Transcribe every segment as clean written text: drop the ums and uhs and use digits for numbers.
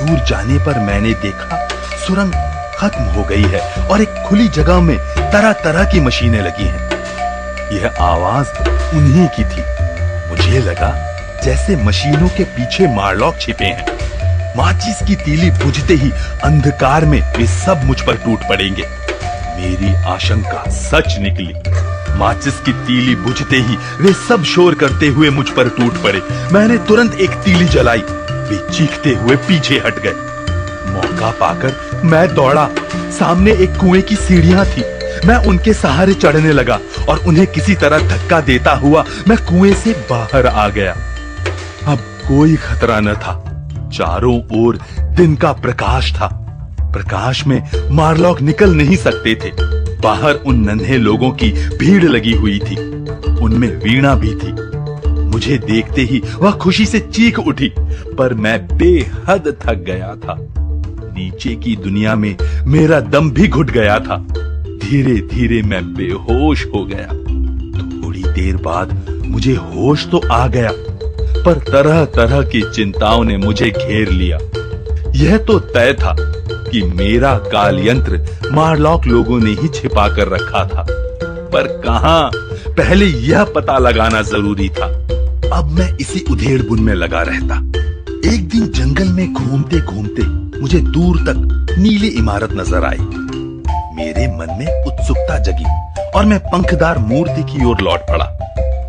दूर जाने पर मैंने देखा सुरंग खत्म हो गई है और एक खुली जगह में तरह तरह की मशीनें लगी हैं। यह आवाज उन्हीं की थी। मुझे लगा जैसे मशीनों के पीछे मारलॉक छिपे हैं। माचिस की तीली बुझते ही अंधकार में वे सब मुझ पर टूट पड़ेंगे। मेरी आशंका सच निकली। माचिस की तीली बुझते ही वे सब शोर करते हुए मुझ पर टूट पड़े। मैंने तुरंत एक तीली जलाई। वे चीखते हुए पीछे हट गए। मौका पाकर मैं दौड़ा। सामने एक कुएं की सीढ़ियां थी। मैं उनके सहारे चढ़ने लगा और उन्हें किसी तरह धक्का देता हुआ मैं कुएं से बाहर आ गया। अब कोई खतरा न था। चारों ओर दिन का प्रकाश था। प्रकाश में मारलॉक निकल नहीं सकते थे। बाहर उन नन्हे लोगों की भीड़ लगी हुई थी। उनमें वीणा भी थी। मुझे देखते ही वह खुशी से चीख उठी, पर मैं बेहद थक गया था। नीचे की दुनिया में मेरा दम भी घुट गया था। धीरे धीरे मैं बेहोश हो गया। थोड़ी देर बाद मुझे होश तो आ गया, पर तरह तरह की चिंताओं ने मुझे घेर लिया। यह तो तय था कि मेरा काल यंत्र मारलॉक लोगों ने ही छिपा कर रखा था, पर कहां, पहले यह पता लगाना जरूरी था। अब मैं इसी उधेड़-बुन में लगा रहता। एक दिन जंगल में घूमते घूमते मुझे दूर तक नीली इमारत नजर आई। मेरे मन में उत्सुकता जगी और मैं पंखदार मूर्ति की ओर लौट पड़ा।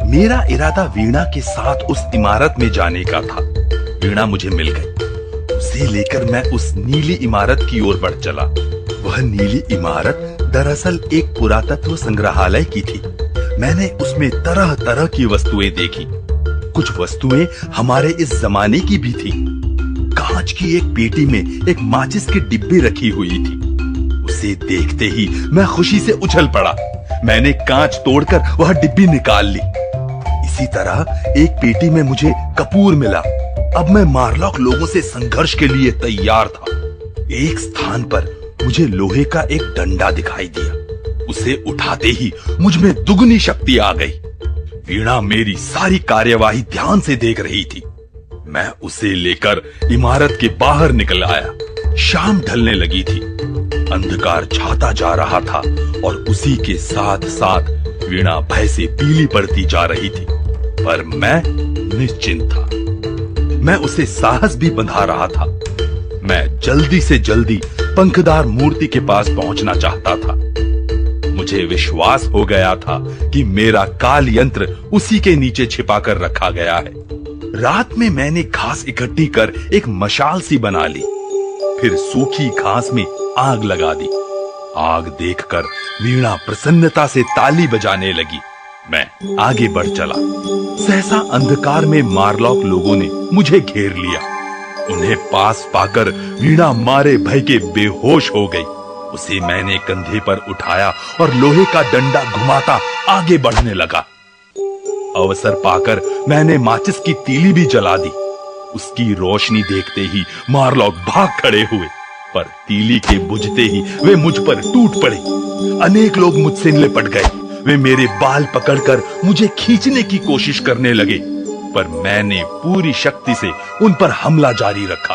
मेरा इरादा वीणा के साथ उस इमारत में जाने का था। वीणा मुझे मिल गई। उसे लेकर मैं उस नीली इमारत की ओर बढ़ चला। वह नीली इमारत दरअसल एक पुरातत्व संग्रहालय की थी। मैंने उसमें तरह तरह की वस्तुएं देखी। कुछ वस्तुएं हमारे इस जमाने की भी थी। कांच की एक पेटी में एक माचिस की डिब्बी रखी हुई थी। उसे देखते ही मैं खुशी से उछल पड़ा। मैंने कांच तोड़कर वह डिब्बी निकाल ली। इसी तरह एक पेटी में मुझे कपूर मिला। अब मैं मारलॉक लोगों से संघर्ष के लिए तैयार था। एक स्थान पर मुझे लोहे का एक डंडा दिखाई दिया। उसे उठाते ही मुझ में दुगनी शक्ति आ गई। वीणा मेरी सारी कार्यवाही ध्यान से देख रही थी। मैं उसे लेकर इमारत के बाहर निकल आया। शाम ढलने लगी थी। अंधकार छाता जा रहा था और उसी के साथ साथ वीणा भय से पीली पड़ती जा रही थी, पर मैं निश्चिंत था। मैं उसे साहस भी बंधा रहा था। मैं जल्दी से जल्दी पंखदार मूर्ति के पास पहुंचना चाहता था। मुझे विश्वास हो गया था कि मेरा काल यंत्र उसी के नीचे छिपा कर रखा गया है। रात में मैंने घास इकट्ठी कर एक मशाल सी बना ली। फिर सूखी घास में आग लगा दी। आग देखकर वीणा प्रसन्नता से ताली बजाने लगी। मैं आगे बढ़ चला। सहसा अंधकार में मारलॉक लोगों ने मुझे घेर लिया। उन्हें पास पाकर वीणा मारे भय के बेहोश हो गई। उसे मैंने कंधे पर उठाया और लोहे का डंडा घुमाता आगे बढ़ने लगा। अवसर पाकर मैंने माचिस की तीली भी जला दी। उसकी रोशनी देखते ही मारलॉक भाग खड़े हुए, पर तीली के बुझते ही वे मुझ पर टूट पड़े। अनेक लोग मुझसे लिपट गए। वे मेरे बाल पकड़कर मुझे खींचने की कोशिश करने लगे, पर मैंने पूरी शक्ति से उन पर हमला जारी रखा।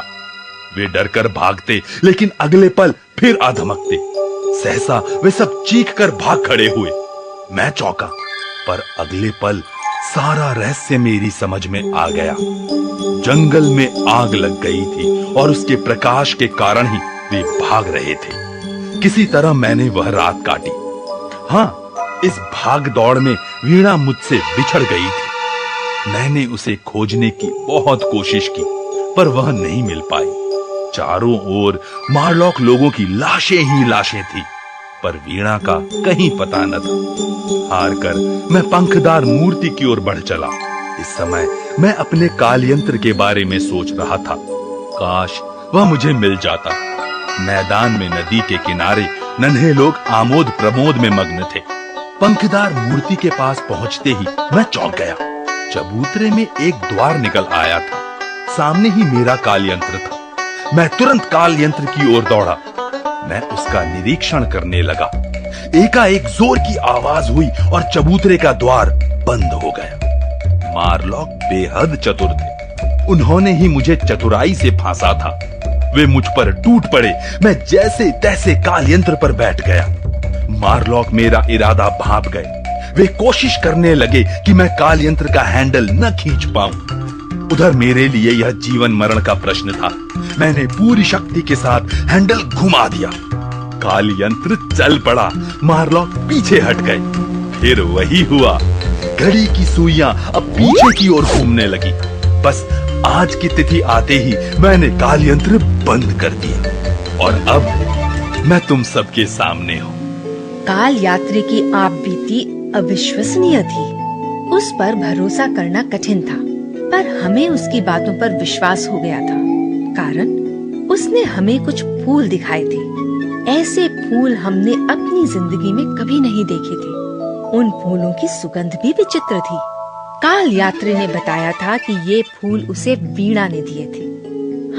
वे डरकर भागते, लेकिन अगले पल फिर आ धमकते। सहसा वे सब चीख कर भाग खड़े हुए। मैं चौंका, पर अगले पल सारा रहस्य मेरी समझ में आ गया। जंगल में आग लग गई थी और उसके प्रकाश के कारण ही वे भाग रहे थे। किसी तरह मैंने वह रात काटी। हाँ, इस भाग दौड़ में वीणा मुझसे बिछड़ गई थी। मैंने उसे खोजने की बहुत कोशिश की, पर वह नहीं मिल पाई। चारों ओर मारलॉक लोगों की लाशें ही लाशें थी, पर वीणा का कहीं पता न था। हार कर मैं पंखदार मूर्ति की ओर बढ़ चला। इस समय मैं अपने काल यंत्र के बारे में सोच रहा था। काश वह मुझे मिल जाता। मैदान में नदी के किनारे नन्हे लोग आमोद प्रमोद में मग्न थे। पंखदार मूर्ति के पास पहुंचते ही मैं चौंक गया। चबूतरे में एक द्वार निकल आया था। सामने ही मेरा काल यंत्र था। मैं तुरंत काल यंत्र की ओर दौड़ा। मैं उसका निरीक्षण करने लगा। एकाएक जोर की आवाज हुई और चबूतरे का द्वार बंद हो गया। मारलॉक बेहद चतुर थे। उन्होंने ही मुझे चतुराई से फांसा था। वे मुझ पर टूट पड़े। मैं जैसे तैसे काल यंत्र पर बैठ गया। मारलॉक मेरा इरादा भांप गए। वे कोशिश करने लगे कि मैं काल यंत्र का हैंडल न खींच पाऊं। उधर मेरे लिए यह जीवन मरण का प्रश्न था। मैंने पूरी शक्ति के साथ हैंडल घुमा दिया। काल यंत्र चल पड़ा। मारलॉक पीछे हट गए। फिर वही हुआ। घड़ी की सुइयां अब पीछे की ओर घूमने लगी। बस आज की तिथि आते ही मैंने काल यंत्र बंद कर दिया और अब मैं तुम सबके सामने हूँ। काल यात्री की आप बीती अविश्वसनीय थी। उस पर भरोसा करना कठिन था, पर हमें उसकी बातों पर विश्वास हो गया था, कारण उसने हमें कुछ फूल दिखाए थे। ऐसे फूल हमने अपनी जिंदगी में कभी नहीं देखे थे। उन फूलों की सुगंध भी विचित्र थी। काल यात्री ने बताया था कि ये फूल उसे वीणा ने दिए थे।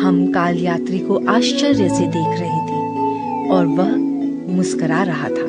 हम काल यात्री को आश्चर्य से देख रहे थे और वह मुस्कुरा रहा था।